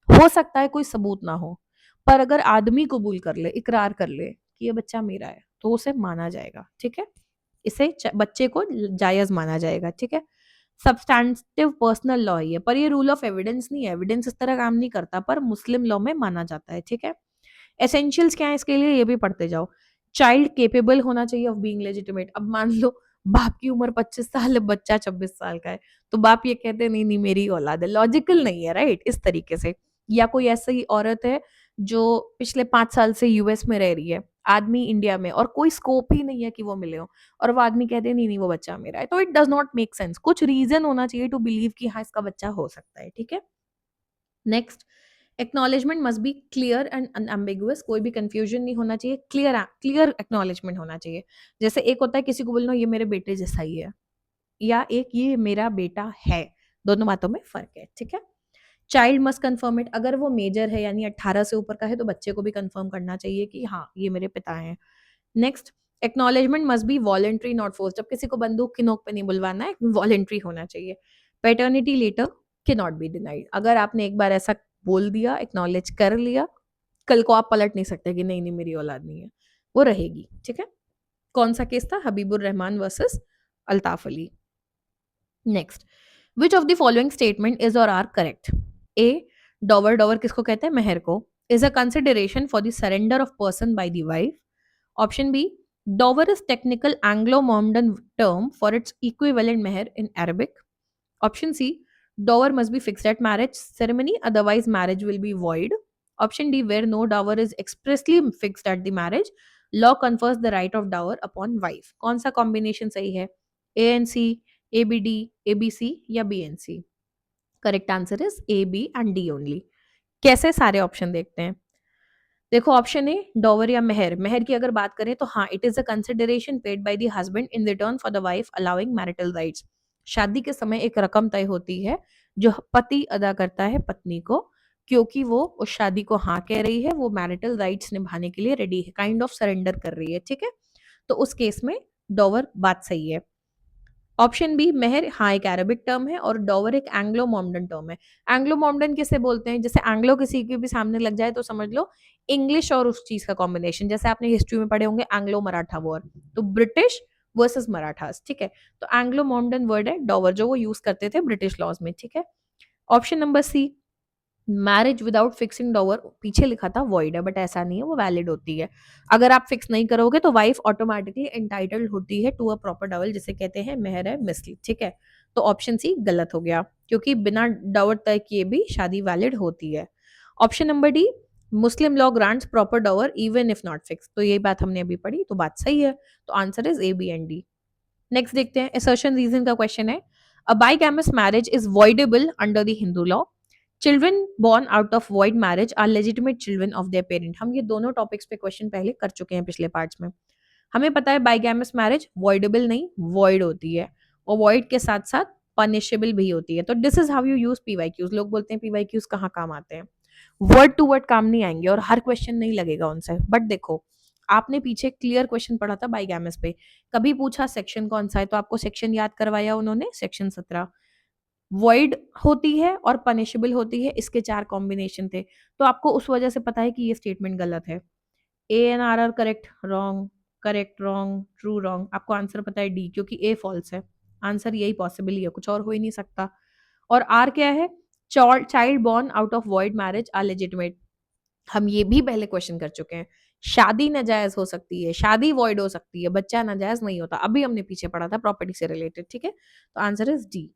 हो सकता है कोई सबूत ना हो, पर अगर आदमी कबूल कर ले, इकरार कर ले कि ये बच्चा मेरा है, तो उसे माना जाएगा, ठीक है। इसे बच्चे को जायज माना जाएगा, ठीक है। सब्सटैंटिव पर्सनल लॉ ही है, पर ये रूल ऑफ एविडेंस नहीं है। एविडेंस इस तरह काम नहीं करता, पर मुस्लिम लॉ में माना जाता है, ठीक है। एसेंशियल्स क्या है इसके लिए, ये भी पढ़ते जाओ। चाइल्ड केपेबल होना चाहिए ऑफ बीइंग लेजिटिमेट। अब मान लो बाप की उम्र 25 साल है, बच्चा 26 साल का है, तो बाप ये कहते हैं नहीं नहीं मेरी औलाद है, लॉजिकल नहीं है, राइट, इस तरीके से। या कोई ऐसी औरत है जो पिछले 5 साल से यूएस में रह रही है, आदमी इंडिया में, और कोई स्कोप ही नहीं है कि वो मिले हो, और वो आदमी कहते हैं नहीं नहीं वो बच्चा मेरा है, तो it does not make sense. कुछ रीजन होना चाहिए टू बिलीव कि हाँ इसका बच्चा हो सकता है, ठीक है। Next, acknowledgement must be clear and unambiguous. कोई भी कंफ्यूजन नहीं होना चाहिए, क्लियर क्लियर एक्नॉलेजमेंट होना चाहिए। जैसे एक होता है किसी को बोलना ये मेरे बेटे जैसा ही है, या एक ये मेरा बेटा है, दोनों बातों में फर्क है, ठीक है। Child must confirm it. अगर वो मेजर है यानी 18 से ऊपर का है, तो बच्चे को भी कंफर्म करना चाहिए कि हाँ ये मेरे पिता हैं। Next, acknowledgement must be voluntary not force. जब किसी को बंदूक की नोक पे नहीं बुलवाना है, वॉलेंट्री होना चाहिए। पैटर्निटी लेटर के नॉट बी डिनाइड। अगर आपने एक बार ऐसा बोल दिया, एक्नॉलेज कर लिया, कल को आप पलट नहीं सकते कि नहीं नहीं मेरी औलाद नहीं है, वो रहेगी, ठीक है। कौन सा केस था? Habibur Rahman versus Altaf Ali. Next, which of the following statement is और are correct? A, dower, dower किसको कहते हैं? मेहर को, is a consideration for the surrender of person by the wife. Option B, dower is technical Anglo-Mohammedan term for its equivalent meher in Arabic. Option C, dower must be fixed at marriage ceremony, otherwise marriage will be void. Option D, where no dower is expressly fixed at the marriage, law confers the right of dower upon wife. कौन सा combination सही है? A and C, A B D, A B C या B and C? Correct answer is A, B and D only. कैसे सारे option देखते हैं? देखो, ऑप्शन ए डॉवर या मेहर। मेहर की अगर बात करें तो हाँ, it is a consideration paid by the husband in return for the wife allowing marital rights. शादी के समय एक रकम तय होती है जो पति अदा करता है पत्नी को, क्योंकि वो उस शादी को हाँ कह रही है, वो मैरिटल राइट्स निभाने के लिए रेडी है, काइंड ऑफ सरेंडर कर रही है, ठीक है। तो उस केस में डॉवर बात सही है। ऑप्शन बी, मेहर हाँ एक अरबिक टर्म है और डॉवर एक एंग्लो मोमडन टर्म है। एंग्लो मोमडन किसे बोलते हैं? जैसे एंग्लो किसी के भी सामने लग जाए तो समझ लो इंग्लिश और उस चीज का कॉम्बिनेशन। जैसे आपने हिस्ट्री में पढ़े होंगे एंग्लो मराठा वॉर, तो ब्रिटिश वर्सेस मराठास, ठीक है। तो एंग्लो मोमडन वर्ड है डॉवर, जो वो यूज करते थे ब्रिटिश लॉज में, ठीक है। Option number C, marriage without fixing dower, पीछे लिखा था वॉइड है, बट ऐसा नहीं है, वो वैलिड होती है। अगर आप फिक्स नहीं करोगे तो वाइफ ऑटोमेटिकली एंटाइटल्ड होती है टू अ प्रॉपर डॉवर, जिसे कहते हैं मेहर है मिसली, ठीक है। तो ऑप्शन सी गलत हो गया, क्योंकि बिना डॉवर तय किए भी शादी वैलिड होती है। Option number D, Muslim law grants proper डॉवर even if not fix, तो ये बात हमने अभी पढ़ी, तो बात सही है। तो answer is A, B and D. Next देखते हैं, असर्शन रीजन का क्वेश्चन है। A bigamous marriage is voidable under the Hindu law. Children born out of void marriage are legitimate children of their parent. हम ये दोनों टॉपिक्स पे question पहले कर चुके हैं पिछले पार्ट्स में। हमें पता है बाइगैमस मैरिज वॉइडेबल नहीं, वॉइड होती है, और वॉइड के साथ साथ पनिशेबल भी होती है। तो this is how you use PYQs. लोग बोलते हैं पीवाईक्यूज कहाँ काम आते हैं? वर्ड टू वर्ड काम नहीं आएंगे और हर क्वेश्चन नहीं लगेगा उनसे, बट देखो आपने पीछे क्लियर क्वेश्चन पढ़ा था बाइगैमस पे, कभी पूछा सेक्शन कौन सा है तो आपको सेक्शन याद करवाया उन्होंने, सेक्शन 17। वॉइड होती है और पनिशेबल होती है, इसके 4 कॉम्बिनेशन थे, तो आपको उस वजह से पता है कि ये स्टेटमेंट गलत है। A and R correct, wrong, correct, wrong, true, wrong. आपको आंसर पता है डी, क्योंकि ए फॉल्स है। आंसर यही पॉसिबल ही है, कुछ और हो ही नहीं सकता। और आर क्या है? Child born out of void marriage are legitimate. हम ये भी पहले क्वेश्चन कर चुके हैं। शादी नाजायज हो सकती है, शादी वॉइड हो सकती है, बच्चा नाजायज नहीं होता। अभी हमने पीछे पढ़ा था प्रॉपर्टी से रिलेटेड, ठीक है। तो answer is D,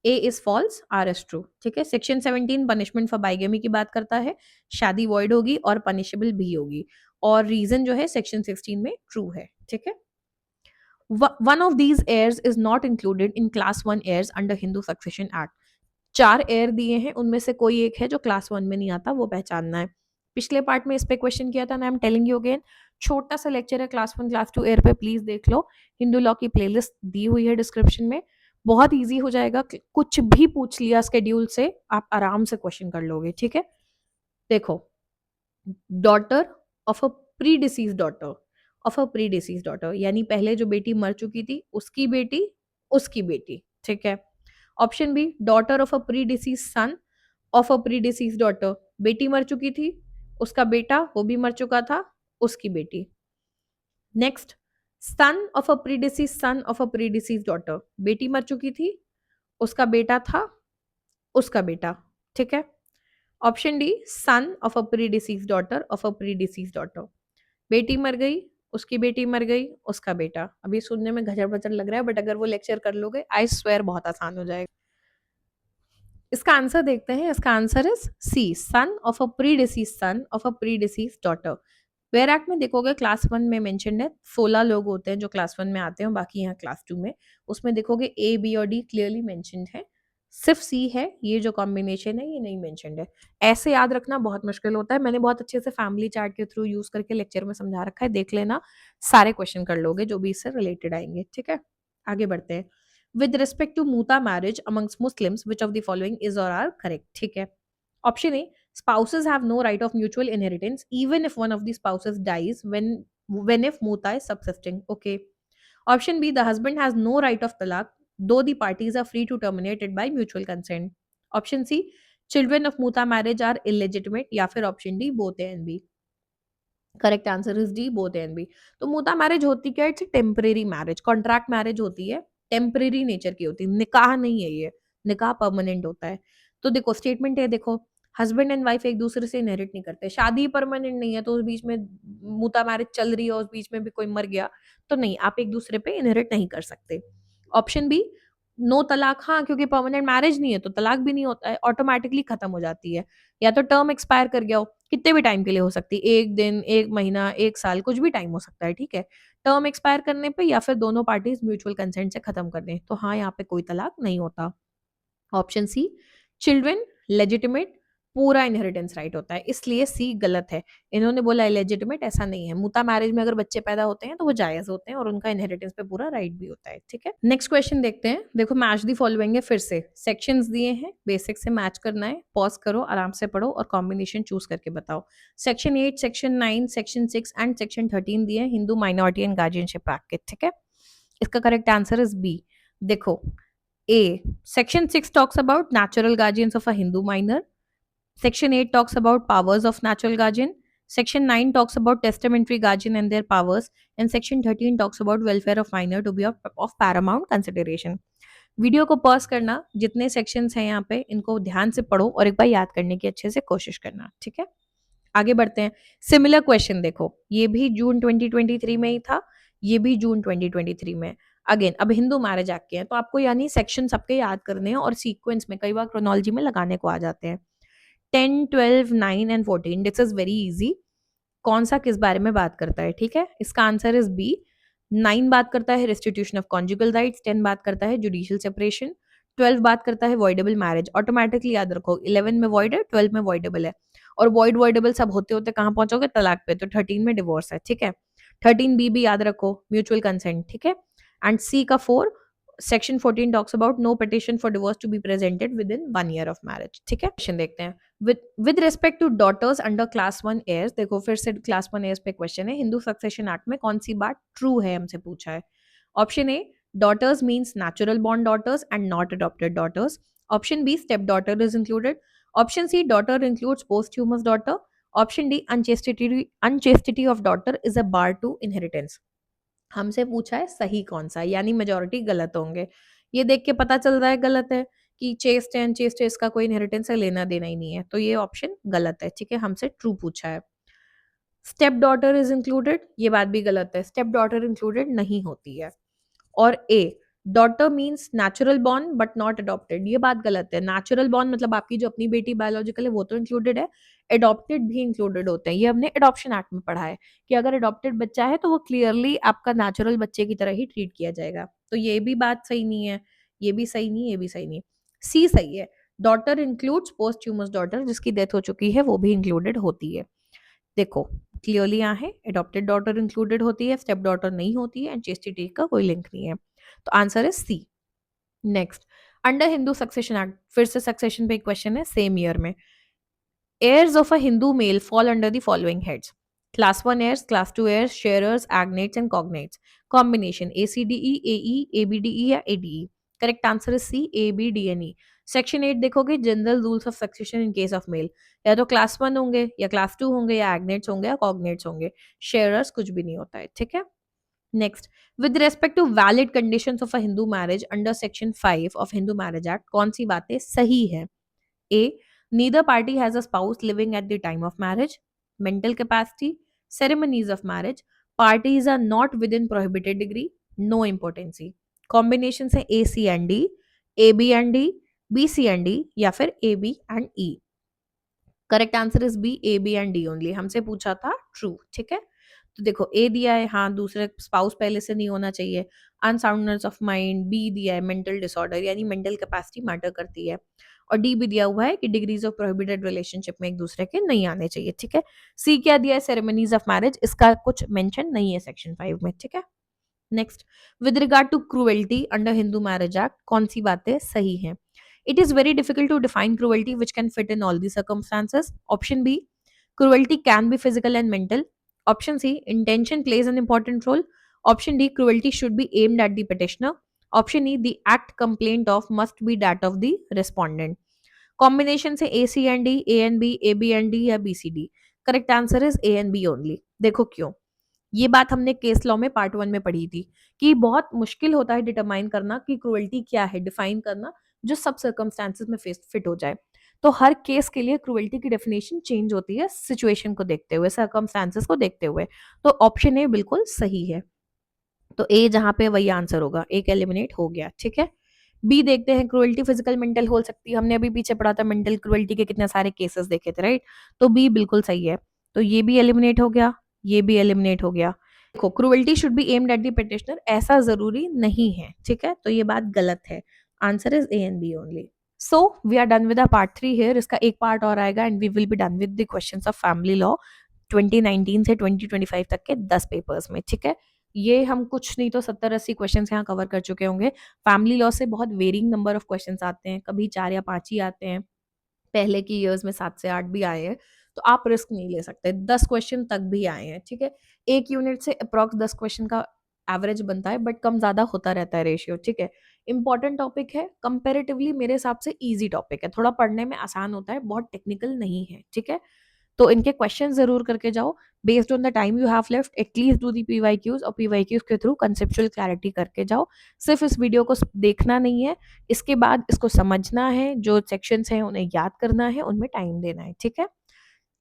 A is false, R is true, ठीक है। सेक्शन 17 पनिशमेंट फॉर बाइगेमी की बात करता है, शादी वॉइड होगी और पनिशेबल भी होगी, और रीजन जो है सेक्शन 16 में ट्रू है, ठीक है। One of these heirs is not included in class 1 heirs under Hindu succession act. 4 heir दिए हैं, उनमें से कोई एक है जो क्लास 1 में नहीं आता, वो पहचानना है। पिछले पार्ट में इस पे क्वेश्चन किया था, I am telling you again. छोटा सा लेक्चर है क्लास 1 क्लास 2 एयर पे, प्लीज देख लो। हिंदू लॉ की प्लेलिस्ट दी हुई है डिस्क्रिप्शन में। बहुत इजी हो जाएगा, कुछ भी पूछ लिया स्केड्यूल से आप आराम से क्वेश्चन कर लोगे, ठीक है। देखो, daughter of a predeceased daughter, of a predeceased daughter, यानी पहले जो बेटी मर चुकी थी उसकी बेटी, उसकी बेटी, ठीक है। Option B, daughter of a predeceased son of a predeceased daughter, बेटी मर चुकी थी, उसका बेटा वो भी मर चुका था, उसकी बेटी। Next, sun of a predeceased son of a predeceased daughter, बेटी मर चुकी थी, उसका बेटा था, उसका बेटा, ठीक है। Option D, sun of a predeceased daughter of a predeceased daughter, बेटी मर गई, उसकी बेटी मर गई, उसका बेटा। अभी सुनने में घचर बचर लग रहा है, बट अगर वो लेक्चर कर लोगे आई स्वेयर बहुत आसान हो जाएगा। इसका आंसर देखते हैं, इसका answer is C, son of a predeceased son of a predeceased daughter. Where act में देखोगे क्लास 1 में मेंशन्ड है, 16 लोग होते हैं जो क्लास 1 में आते हैं, बाकी यहाँ क्लास 2 में। उसमें देखोगे ए बी और डी क्लियरली मेंशन्ड है, सिर्फ सी है, ये जो कॉम्बिनेशन है ये नहीं मेंशन्ड है। ऐसे याद रखना बहुत मुश्किल होता है, मैंने बहुत अच्छे से फैमिली चार्ट के थ्रू यूज करके लेक्चर में समझा रखा है, देख लेना, सारे क्वेश्चन कर लोगे जो भी इससे रिलेटेड आएंगे, ठीक है। आगे बढ़ते हैं। With respect to muta marriage amongst Muslims which of the following is और आर करेक्ट, ठीक है। Option A, spouses have no right of mutual inheritance even if one of the spouses dies when if muta is subsisting, okay. Option B, the husband has no right of talaq though the parties are free to terminate it by mutual consent. Option C, children of muta marriage are illegitimate, या फिर option D, both A and B। Correct answer is D, both A and B. तो मुता marriage होती क्या है? It's temporary marriage, contract marriage होती है, temporary nature की होती है, निकाह नहीं है ये, निकाह परमानेंट होता है। तो देखो स्टेटमेंट है, देखो हस्बैंड एंड वाइफ एक दूसरे से इनहेरिट नहीं करते, शादी परमानेंट नहीं है, तो उस बीच में मुता मैरिज चल रही है, उस बीच में भी कोई मर गया तो नहीं, आप एक दूसरे पे इनहेरिट नहीं कर सकते। ऑप्शन बी, नो तलाक, हाँ क्योंकि परमानेंट मैरिज नहीं है तो तलाक भी नहीं होता है, ऑटोमेटिकली खत्म हो जाती है। या तो टर्म एक्सपायर कर गया हो, कितने भी टाइम के लिए हो सकती है, 1 दिन, 1 महीना, 1 साल, कुछ भी टाइम हो सकता है, ठीक है। टर्म एक्सपायर करने पे या फिर दोनों पार्टीज म्यूचुअल कंसेंट से खत्म कर दें, तो हाँ यहाँ पे कोई तलाक नहीं होता। ऑप्शन सी, चिल्ड्रन लेजिटिमेट, पूरा इनहेरिटेंस राइट होता है, इसलिए सी गलत है। इन्होंने बोला लेजिटिमेट, ऐसा नहीं है। मुता मैरिज में अगर बच्चे पैदा होते हैं तो वो जायज होते हैं और उनका इनहेरिटेंस पे पूरा राइट भी होता है, ठीक है। नेक्स्ट क्वेश्चन देखते हैं। देखो मैच दी फॉलोइंग है, फिर से सेक्शंस दिए हैं, बेसिक से मैच करना है, पॉज करो, आराम से पढ़ो और कॉम्बिनेशन चूज करके बताओ। Section 8, section 9, section 6 and section 13 दिए हैं, Hindu minority and guardianship act के, ठीक है। इसका करेक्ट आंसर इज बी। देखो, A. Section 6 talks about natural guardians of a Hindu minor. Section 8 talks about powers of natural guardian. Section 9 talks about testamentary guardian and their powers. And Section 13 talks about welfare of minor to be of paramount consideration. Video को pause करना, जितने sections हैं यहाँ पे इनको ध्यान से पढ़ो और एक बार याद करने की अच्छे से कोशिश करना, ठीक है। आगे बढ़ते हैं। सिमिलर क्वेश्चन देखो, ये भी जून 2023 में ही था, ये भी जून 2023 में। अगेन अब हिंदू मैरिज एक्ट के हैं, तो आपको यानी सेक्शन सबके याद करने हैं और सीक्वेंस में, कई बार क्रोनोलॉजी में लगाने को आ जाते हैं। 10, 12, 9 and 14, this is very easy. कौन सा किस बारे में बात करता है, ठीक है। इसका आंसर इज बी। 9 बात करता है रेस्टिट्यूशन ऑफ कॉन्जुगल राइट्स, 10 बात करता है जुडिशियल सेपरेशन, 12 बात करता है वॉइडेबल मैरिज। ऑटोमेटिकली याद रखो, 11 में वॉइड है, 12 में वॉइडेबल है, और वॉइड वॉइडेबल सब होते होते कहाँ पहुंचोगे? तलाक पे। तो 13 में डिवोर्स है, ठीक है। 13 बी भी याद रखो, म्यूचुअल कंसेंट, ठीक है। एंड सी का 4, section 14 talks about no petition for divorce to be presented within 1 year of marriage, ठीक है। क्वेश्चन देखते हैं। With respect to daughters under class 1 heirs, देखो फिर से क्लास 1 heirs पे क्वेश्चन है, हिंदू सक्सेशन एक्ट में कौन सी बात ट्रू है हमसे पूछा है। Option A, daughters means natural born daughters and not adopted daughters. Option B, stepdaughter is included. Option C, daughter includes posthumous daughter. Option D, unchastity of daughter is a bar to inheritance. हमसे पूछा है सही कौन सा है, यानी majority गलत होंगे। ये देख के पता चल रहा है गलत है कि चेस्ट है अनचेस्ट है इसका कोई इनहेरिटेंस है लेना देना ही नहीं है, तो ये ऑप्शन गलत है। ठीक है, हमसे ट्रू पूछा है। स्टेप डॉटर इज इंक्लूडेड, ये बात भी गलत है, स्टेप डॉटर इंक्लूडेड नहीं होती है। और A, daughter means natural born but not adopted, ये बात गलत है। नेचुरल बॉर्न मतलब आपकी जो अपनी बेटी बायोलॉजिकल है वो तो इंक्लूडेड है, अडॉप्टेड भी इंक्लूडेड होते हैं। ये हमने अडॉप्शन एक्ट में पढ़ा है कि अगर अडॉप्टेड बच्चा है तो वो क्लियरली आपका नेचुरल बच्चे की तरह ही ट्रीट किया जाएगा। तो ये भी बात सही नहीं है, ये भी सही नहीं, ये भी सही नहीं। सी सही है, डॉटर इंक्लूड्स पोस्ट्यूमस डॉटर, जिसकी डेथ हो चुकी है वो भी इंक्लूडेड होती है। देखो क्लियरली यहाँ है, अडॉप्टेड डॉटर इंक्लूडेड होती है, स्टेप डॉटर नहीं होती है, एंड चेस्टिटी का कोई लिंक नहीं है। तो answer is C. Next, under Hindu succession act, फिर से सक्सेशन पे एक क्वेश्चन है सेम ईयर में। heirs of a Hindu male fall under the following heads: class 1 heirs, class 2 heirs, sharers, agnates and cognates. Combination ACDE, AE, ABDE या ADE. Correct answer is C, ABDNE. Section 8 देखोगे, general rules of succession in case of male, या तो class 1 होंगे या class 2 होंगे या एग्नेट्स होंगे या कॉग्नेट्स होंगे, शेयरर्स कुछ भी नहीं होता है। ठीक है, next, with respect to valid conditions of a Hindu marriage under section 5 of Hindu marriage act कौन सी बातें सही है। A, neither party has a spouse living at the time of marriage. Mental capacity, ceremonies of marriage, parties are not within prohibited degree, no importancy. Combinations है A, C and D, A, B and D, B, C and D या फिर A, B and E. Correct answer is B, A B and D only. हमसे पूछा था true. ठीक है, तो देखो ए दिया है, हाँ दूसरे स्पाउस पहले से नहीं होना चाहिए, अनसाउंडनेस ऑफ माइंड, बी दिया है मेंटल डिसऑर्डर यानी मेंटल कैपेसिटी मैटर करती है, और डी भी दिया हुआ है कि डिग्रीज ऑफ प्रोहिबिटेड रिलेशनशिप में एक दूसरे के नहीं आने चाहिए। ठीक है, सी क्या दिया है, सेरेमनीज ऑफ मैरिज, इसका कुछ मेंशन नहीं है सेक्शन 5 में। ठीक है, next, with regard to cruelty under Hindu marriage act कौन सी बातें सही हैं। It is very difficult to define cruelty which can fit in all the circumstances. Option B, cruelty can be physical and mental. Option C, intention plays an important role. Option D, cruelty should be aimed at the petitioner. Option E, the act complained of must be that of the respondent. Combination से A, C and D, A and B, A, B and D या B, C, D. Correct answer is A and B only. देखो क्यों, ये बात हमने case law में part 1 में पढ़ी थी कि बहुत मुश्किल होता है डिटरमाइन करना कि क्रूएल्टी क्या है, डिफाइन करना जो सब सर्कमस्टांसेस में फिट हो जाए। तो हर केस के लिए क्रूएल्टी की डेफिनेशन चेंज होती है सिचुएशन को देखते हुए, सर्कमस्टांसेस को देखते हुए। तो ऑप्शन ए बिल्कुल सही है, तो ए जहां पे वही आंसर होगा, एक एलिमिनेट हो गया। ठीक है, बी देखते हैं, क्रूएल्टी फिजिकल मेंटल हो सकती है, हमने अभी पीछे पढ़ा था मेंटल क्रूएल्टी के कितने सारे केसेस देखे थे, राइट। तो बी बिल्कुल सही है, तो ये भी एलिमिनेट हो गया, ये भी एलिमिनेट हो गया। देखो cruelty should be aimed at the petitioner, ऐसा जरूरी नहीं है। ठीक है, तो ये बात गलत है, answer is A and B only. So we are done with part 3 here, इसका एक पार्ट और आएगा and we will be done with the questions of family law 2019 से 2025 तक के 10 पेपर्स में। ठीक है, ये हम कुछ नहीं तो 70-80 क्वेश्चंस यहाँ कवर कर चुके होंगे। फैमिली लॉ से बहुत वेरिंग नंबर ऑफ क्वेश्चंस आते हैं, कभी 4 या 5 ही आते हैं, पहले की ईयर्स में 7 से 8 भी आए हैं, तो आप रिस्क नहीं ले सकते, 10 क्वेश्चन तक भी आए हैं। ठीक है, एक यूनिट से अप्रॉक्स 10 क्वेश्चन का एवरेज बनता है, बट कम ज्यादा होता रहता है रेशियो। ठीक है, इंपॉर्टेंट टॉपिक है, कंपेरेटिवली मेरे हिसाब से इजी टॉपिक है, थोड़ा पढ़ने में आसान होता है, बहुत टेक्निकल नहीं है। ठीक है, तो इनके क्वेश्चन जरूर करके जाओ, based on the time you have left at least do the PYQs, और पीवाईक्यूज के थ्रू कंसेप्चुअल क्लैरिटी करके जाओ। सिर्फ इस वीडियो को देखना नहीं है, इसके बाद इसको समझना है, जो सेक्शंस हैं उन्हें याद करना है, उनमें टाइम देना है। ठीक है,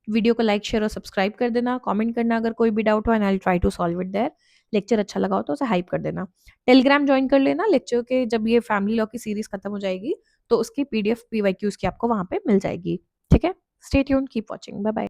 वीडियो को लाइक शेयर और सब्सक्राइब कर देना, कमेंट करना अगर कोई भी डाउट हो and I will try to solve it there. Lecture अच्छा लगा हो तो उसे हाइप कर देना, टेलीग्राम ज्वाइन कर लेना, लेक्चर के जब ये फैमिली लॉ की सीरीज खत्म हो जाएगी तो उसकी पीडीएफ पीवाईक्यूज की आपको वहां पे मिल जाएगी। ठीक है, stay tuned, keep watching, bye bye.